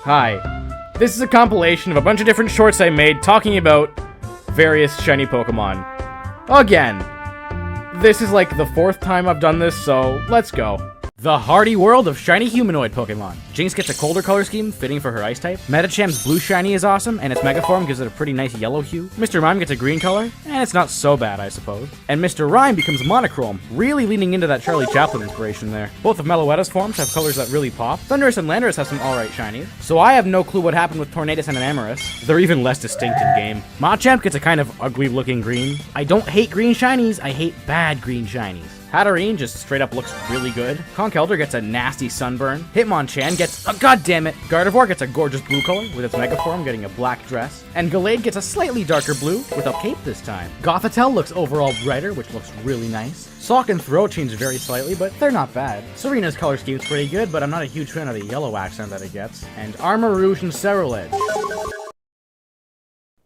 Hi. This is a compilation of a bunch of different shorts I made talking about various shiny Pokemon. Again. This is like the 4th time I've done this, so let's go. The hardy world of shiny humanoid Pokemon. Jinx gets a colder color scheme, fitting for her ice type. Metacham's blue shiny is awesome, and its Mega Form gives it a pretty nice yellow hue. Mr. Mime gets a green color, and it's not so bad, I suppose. And Mr. Rhyme becomes monochrome, really leaning into that Charlie Chaplin inspiration there. Both of Meloetta's forms have colors that really pop. Thundurus and Landorus have some alright shinies. So I have no clue what happened with Tornadus and Enamorus. They're even less distinct in game. Machamp gets a kind of ugly looking green. I don't hate green shinies, I hate bad green shinies. Hatterene just straight up looks really good. Conkeldurr gets a nasty sunburn. Hitmonchan gets a goddammit. Gardevoir gets a gorgeous blue color with its Mega Form getting a black dress. And Gallade gets a slightly darker blue with a cape this time. Gothitelle looks overall brighter, which looks really nice. Sawk and Throat change very slightly, but they're not bad. Serena's color scheme's pretty good, but I'm not a huge fan of the yellow accent that it gets. And Armarouge and Cerulege.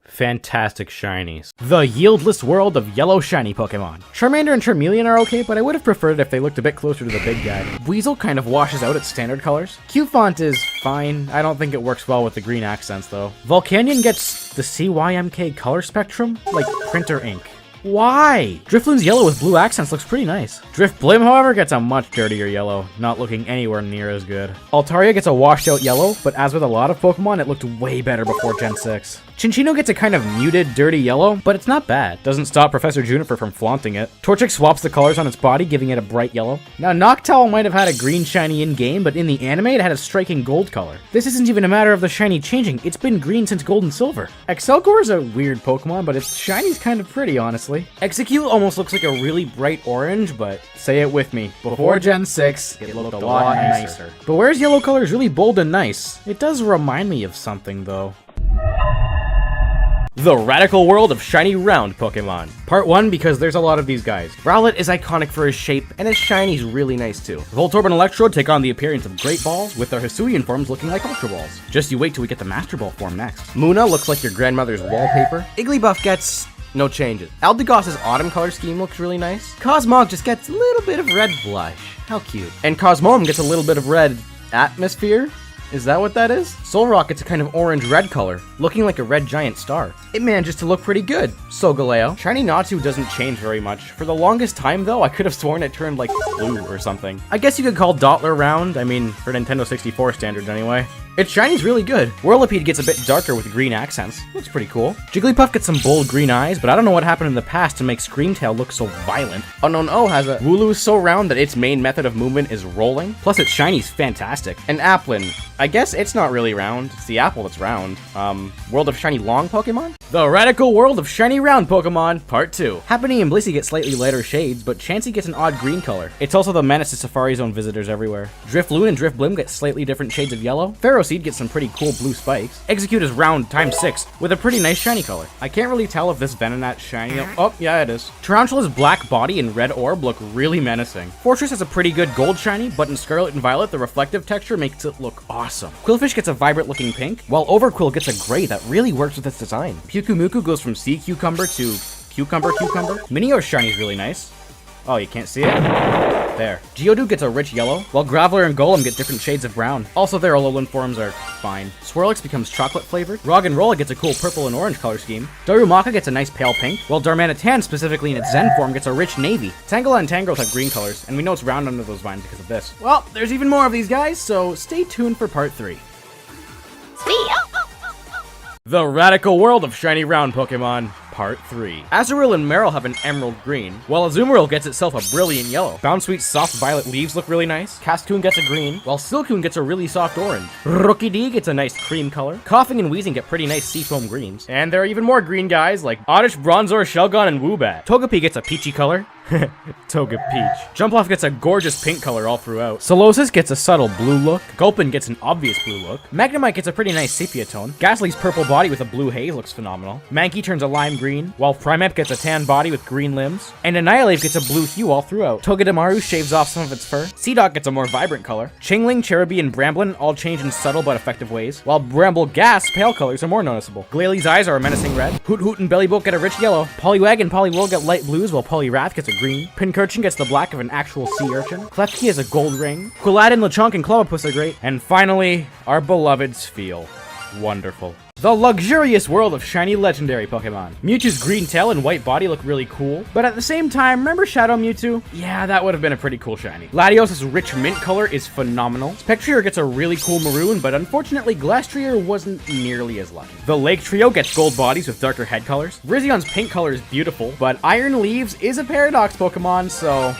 Fantastic shinies. The yieldless world of yellow shiny Pokemon. Charmander and Charmeleon are okay, but I would have preferred it if they looked a bit closer to the big guy. Weasel kind of washes out its standard colors. Cufant is fine. I don't think it works well with the green accents though. Volcanion gets the CYMK color spectrum, like printer ink. Why? Drifloon's yellow with blue accents looks pretty nice. Drifblim, however, gets a much dirtier yellow, not looking anywhere near as good. Altaria gets a washed out yellow, but as with a lot of Pokemon, it looked way better before Gen 6. Chinchino gets a kind of muted, dirty yellow, but it's not bad. Doesn't stop Professor Juniper from flaunting it. Torchic swaps the colors on its body, giving it a bright yellow. Now, Noctowl might have had a green shiny in-game, but in the anime, it had a striking gold color. This isn't even a matter of the shiny changing, it's been green since Gold and Silver. Excelgor is a weird Pokemon, but its shiny's kind of pretty, honestly. Execute almost looks like a really bright orange, but say it with me. Before Gen 6, it looked a lot nicer. But where's yellow color is really bold and nice. It does remind me of something, though. The radical world of shiny round Pokemon. Part 1 because there's a lot of these guys. Rowlet is iconic for his shape, and his shiny's really nice too. Voltorb and Electrode take on the appearance of Great Balls, with their Hisuian forms looking like Ultra Balls. Just you wait till we get the Master Ball form next. Munna looks like your grandmother's wallpaper. Igglybuff gets no changes. Aldegos's autumn color scheme looks really nice. Cosmog just gets a little bit of red blush. How cute. And Cosmoem gets a little bit of red atmosphere. Is that what that is? Solrock gets a kind of orange-red color, looking like a red giant star. It manages to look pretty good. Solgaleo. Shiny Natsu doesn't change very much. For the longest time, though, I could have sworn it turned, like, blue or something. I guess you could call Dottler round. I mean, for Nintendo 64 standards, anyway. Its shiny's really good. Whirlipede gets a bit darker with green accents. Looks pretty cool. Jigglypuff gets some bold green eyes, but I don't know what happened in the past to make Screamtail look so violent. Unknown O has a Wooloo so round that its main method of movement is rolling. Plus, its shiny's fantastic. And Applin, I guess it's not really round. It's the apple that's round. World of shiny long Pokemon? The radical world of shiny round Pokemon, Part 2. Happiny and Blissey get slightly lighter shades, but Chansey gets an odd green color. It's also the menace to Safari Zone visitors everywhere. Drifloon and Drifblim get slightly different shades of yellow. Ferroseed gets some pretty cool blue spikes. Execute is round times 6 with a pretty nice shiny color. I can't really tell if this Venonat's shiny. Oh, yeah, it is. Tarantula's black body and red orb look really menacing. Fortress has a pretty good gold shiny, but in Scarlet and Violet, the reflective texture makes it look awesome. Quillfish gets a vibrant looking pink, while Overquill gets a gray that really works with its design. Pyukumuku goes from sea cucumber to cucumber. Minio's shiny is really nice. Oh, you can't see it? There. Geodude gets a rich yellow, while Graveler and Golem get different shades of brown. Also, their Alolan forms are fine. Swirlix becomes chocolate flavored. Roggenrola gets a cool purple and orange color scheme. Darumaka gets a nice pale pink, while Darmanitan, specifically in its Zen form, gets a rich navy. Tangela and Tangrowth have green colors, and we know it's round under those vines because of this. Well, there's even more of these guys, so stay tuned for Part 3. The radical world of shiny round Pokemon, Part 3. Azurill and Marill have an emerald green, while Azumarill gets itself a brilliant yellow. Bounsweet's soft violet leaves look really nice. Cascoon gets a green, while Silcoon gets a really soft orange. Rookidee gets a nice cream color. Coughing and Wheezing get pretty nice seafoam greens. And there are even more green guys like Oddish, Bronzor, Shelgon, and Woobat. Togepi gets a peachy color. Togepeach. Jumpluff gets a gorgeous pink color all throughout. Solosis gets a subtle blue look. Gulpin gets an obvious blue look. Magnemite gets a pretty nice sepia tone. Ghastly's purple body with a blue haze looks phenomenal. Mankey turns a lime green, while Primeape gets a tan body with green limbs. And Annihilave gets a blue hue all throughout. Togedemaru shaves off some of its fur. Seedot gets a more vibrant color. Chingling, Cherubi, and Bramblin all change in subtle but effective ways, while Bramble Gas pale colors are more noticeable. Glalie eyes are a menacing red. Hoot Hoot and Bellyboat get a rich yellow. Poliwag and Poliwhirl get light blues, while Poliwrath gets a green. Pincurchin gets the black of an actual sea urchin. Klefki has a gold ring. Quilladin, Lechonk, and Clobbopus are great. And finally, our beloved Spheal. Wonderful. The luxurious world of shiny legendary Pokemon. Mewtwo's green tail and white body look really cool, but at the same time, remember Shadow Mewtwo? Yeah, that would have been a pretty cool shiny. Latios' rich mint color is phenomenal. Spectrier gets a really cool maroon, but unfortunately, Glastrier wasn't nearly as lucky. The Lake Trio gets gold bodies with darker head colors. Virizion pink color is beautiful, but Iron Leaves is a Paradox Pokemon, so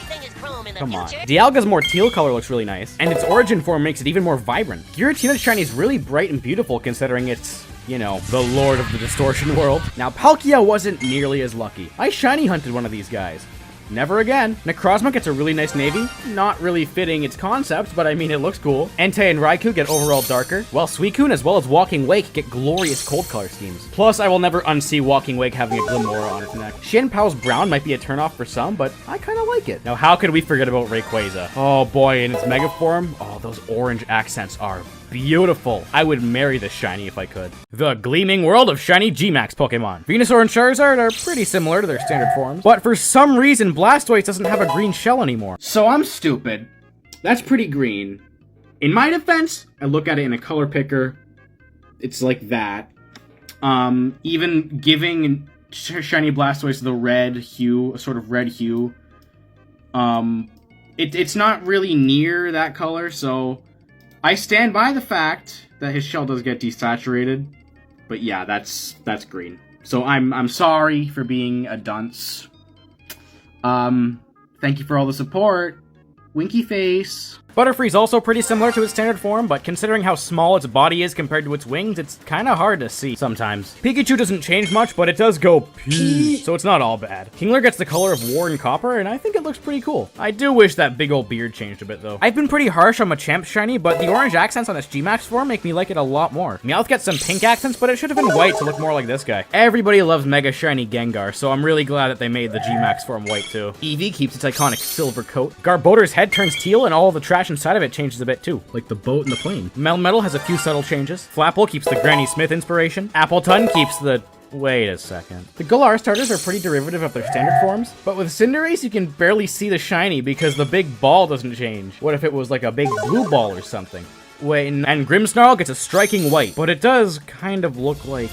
come on. Dialga's more teal color looks really nice, and its origin form makes it even more vibrant. Giratina's shiny is really bright and beautiful considering it's, you know, the lord of the distortion world. Now, Palkia wasn't nearly as lucky. I shiny hunted one of these guys. Never again. Necrozma gets a really nice navy. Not really fitting its concept, but I mean, it looks cool. Entei and Raikou get overall darker, while Suicune as well as Walking Wake get glorious cold color schemes. Plus, I will never unsee Walking Wake having a Glimmora on its neck. Xianpao's brown might be a turnoff for some, but I kind of like it. Now, how could we forget about Rayquaza? Oh boy, in its mega form, oh, those orange accents are beautiful. I would marry this shiny if I could. The Gleaming world of shiny Gmax Pokemon. Venusaur and Charizard are pretty similar to their standard forms, but for some reason Blastoise doesn't have a green shell anymore. So I'm stupid. That's pretty green. In my defense, I look at it in a color picker. It's like that. Even giving shiny Blastoise the red hue, a sort of red hue, it's not really near that color, so I stand by the fact that his shell does get desaturated, but yeah, that's green. So I'm sorry for being a dunce. Thank you for all the support. Winky face. Butterfree's also pretty similar to its standard form, but considering how small its body is compared to its wings, it's kind of hard to see sometimes. Pikachu doesn't change much, but it does go pee, so it's not all bad. Kingler gets the color of war and copper, and I think it looks pretty cool. I do wish that big old beard changed a bit, though. I've been pretty harsh on Machamp's shiny, but the orange accents on its Gmax form make me like it a lot more. Meowth gets some pink accents, but it should have been white to look more like this guy. Everybody loves Mega Shiny Gengar, so I'm really glad that they made the Gmax form white, too. Eevee keeps its iconic silver coat. Garbodor's head turns teal, and all of the trash inside of it changes a bit too, like the boat and the plane. Melmetal has a few subtle changes. Flapple keeps the Granny Smith inspiration. Appleton keeps the... Wait a second. The Galar starters are pretty derivative of their standard forms, but with Cinderace you can barely see the shiny because the big ball doesn't change. What if it was like a big blue ball or something? Wait, and Grimmsnarl gets a striking white, but it does kind of look like...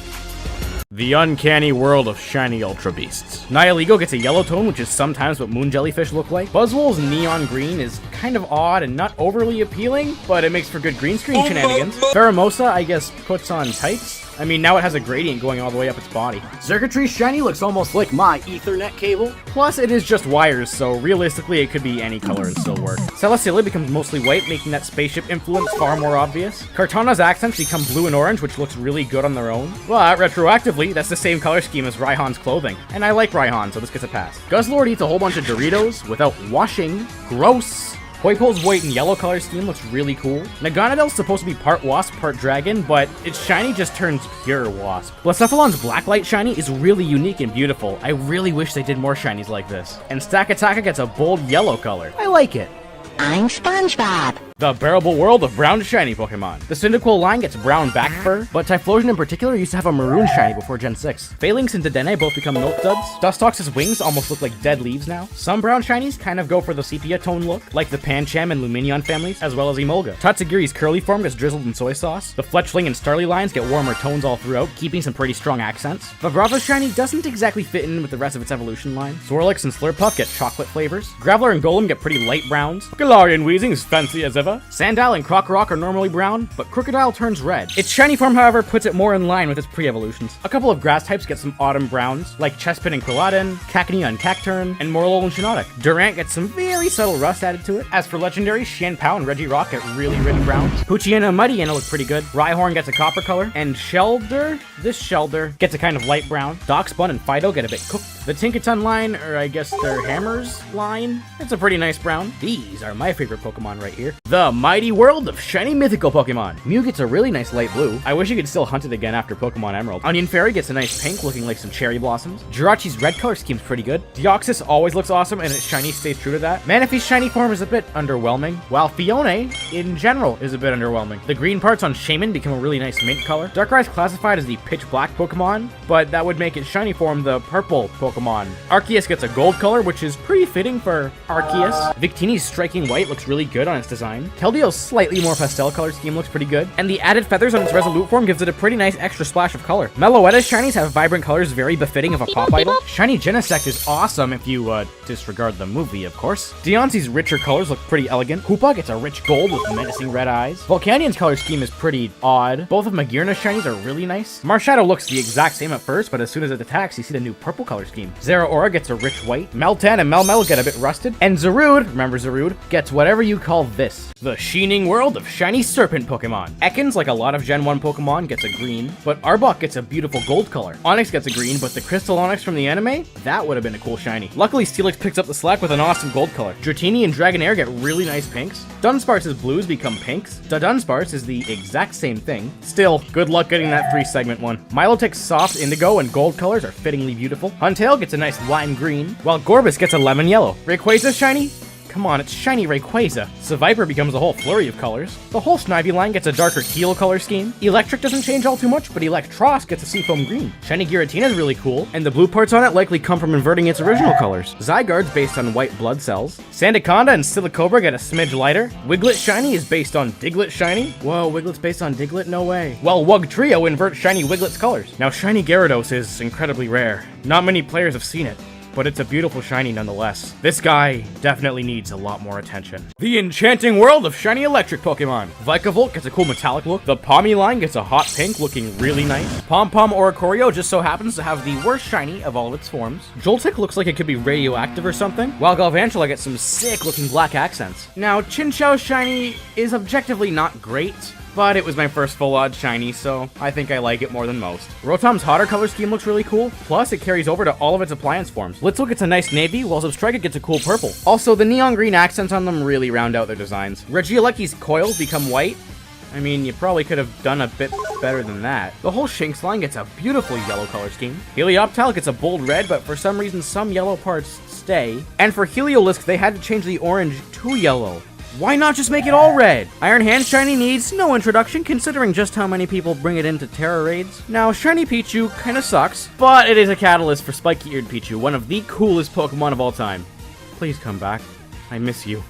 The uncanny world of shiny Ultra Beasts. Nihilego gets a yellow tone, which is sometimes what moon jellyfish look like. Buzzwole's neon green is kind of odd and not overly appealing, but it makes for good green screen shenanigans. Pheromosa, I guess, puts on tights. I mean, now it has a gradient going all the way up its body. Xurkitree's shiny looks almost like my Ethernet cable. Plus, it is just wires, so realistically, it could be any color and still work. Celesteela becomes mostly white, making that spaceship influence far more obvious. Kartana's accents become blue and orange, which looks really good on their own. But, retroactively, that's the same color scheme as Raihan's clothing. And I like Raihan, so this gets a pass. Guzzlord eats a whole bunch of Doritos without washing. Gross. Hoipole's white and yellow color scheme looks really cool. Naganadel's supposed to be part wasp, part dragon, but its shiny just turns pure wasp. Blacephalon's blacklight shiny is really unique and beautiful. I really wish they did more shinies like this. And Stakataka gets a bold yellow color. I like it. I'm SpongeBob. The bearable world of brown shiny Pokemon. The Cyndaquil line gets brown back fur, but Typhlosion in particular used to have a maroon shiny before Gen 6. Phalanx and Dedenne both become milk duds. Dustox's wings almost look like dead leaves now. Some brown shinies kind of go for the sepia tone look, like the Pancham and Luminion families, as well as Emolga. Tatsugiri's curly form gets drizzled in soy sauce. The Fletchling and Starly lines get warmer tones all throughout, keeping some pretty strong accents. Vibrava's shiny doesn't exactly fit in with the rest of its evolution line. Swirlix and Slurpuff get chocolate flavors. Graveler and Golem get pretty light browns. Galarian Weezing's fancy as ever. Sandile and Crocorock are normally brown, but Crocodile turns red. Its shiny form, however, puts it more in line with its pre-evolutions. A couple of grass types get some autumn browns, like Chespin and Quilladin, Cacnea and Cacturn, and Morlul and Shiinotic. Durant gets some very subtle rust added to it. As for legendaries, Xianpao and Regirock get really rich browns. Poochyena and Muddyena look pretty good. Rhyhorn gets a copper color, and Shelder gets a kind of light brown. Darkspun and Fido get a bit cooked. The Tinkaton line, or I guess their Hammers line, it's a pretty nice brown. These are are my favorite Pokemon right here. The mighty world of shiny mythical Pokemon. Mew gets a really nice light blue. I wish you could still hunt it again after Pokemon Emerald. Onion Fairy gets a nice pink looking like some cherry blossoms. Jirachi's red color scheme's pretty good. Deoxys always looks awesome and its shiny stays true to that. Manaphy's shiny form is a bit underwhelming, while Fione in general is a bit underwhelming. The green parts on Shaman become a really nice mint color. Darkrai's classified as the pitch black Pokemon, but that would make its shiny form the purple Pokemon. Arceus gets a gold color, which is pretty fitting for Arceus. Victini's striking white looks really good on its design. Keldeo's slightly more pastel color scheme looks pretty good, and the added feathers on its Resolute form gives it a pretty nice extra splash of color. Meloetta's shinies have vibrant colors very befitting of a pop idol. Shiny Genesect is awesome if you disregard the movie, of course. Deonce's richer colors look pretty elegant. Hoopa gets a rich gold with menacing red eyes. Volcanion's color scheme is pretty odd. Both of Magearna's shinies are really nice. Marshadow looks the exact same at first, but as soon as it attacks, you see the new purple color scheme. Zeraora gets a rich white. Meltan and Melmetal get a bit rusted. And Zarude, remember Zarude, gets whatever you call this. The sheening world of shiny Serpent Pokemon. Ekans, like a lot of Gen 1 Pokemon, gets a green, but Arbok gets a beautiful gold color. Onix gets a green, but the Crystal Onix from the anime, that would have been a cool shiny. Luckily, Steelix picks up the slack with an awesome gold color. Dratini and Dragonair get really nice pinks. Dunsparce's blues become pinks. Dunsparce is the exact same thing. Still, good luck getting that 3-segment one. Milotic's soft indigo and gold colors are fittingly beautiful. Huntail gets a nice lime green, while Gorbis gets a lemon yellow. Rayquaza's shiny? Come on, it's shiny Rayquaza. Seviper becomes a whole flurry of colors. The whole Snivy line gets a darker teal color scheme. Electric doesn't change all too much, but Electros gets a seafoam green. Shiny Giratina is really cool, and the blue parts on it likely come from inverting its original colors. Zygarde's based on white blood cells. Sandaconda and Silicobra get a smidge lighter. Wiglet shiny is based on Diglett shiny. Whoa, Wiglet's based on Diglett? No way. Well, Wugtrio inverts shiny Wiglet's colors. Now, shiny Gyarados is incredibly rare. Not many players have seen it, but it's a beautiful shiny nonetheless. This guy definitely needs a lot more attention. The enchanting world of shiny electric Pokemon. Vikavolt gets a cool metallic look. The Pawmi line gets a hot pink looking really nice. Pom Oricorio just so happens to have the worst shiny of all of its forms. Joltik looks like it could be radioactive or something, while Galvantula gets some sick looking black accents. Now, Chinchou's shiny is objectively not great, but it was my first full odd shiny, so I think I like it more than most. Rotom's hotter color scheme looks really cool, plus it carries over to all of its appliance forms. Litzel gets a nice navy, while Zebstrika gets a cool purple. Also, the neon green accents on them really round out their designs. Regieleki's coils become white. I mean, you probably could have done a bit better than that. The whole Shinx line gets a beautiful yellow color scheme. Helioptile gets a bold red, but for some reason some yellow parts stay. And for Heliolisk, they had to change the orange to yellow. Why not just make it all red? Iron Hand shiny needs no introduction considering just how many people bring it into Terra raids. Now, shiny Pichu kinda sucks, but it is a catalyst for Spiky-Eared Pichu, one of the coolest Pokemon of all time. Please come back. I miss you.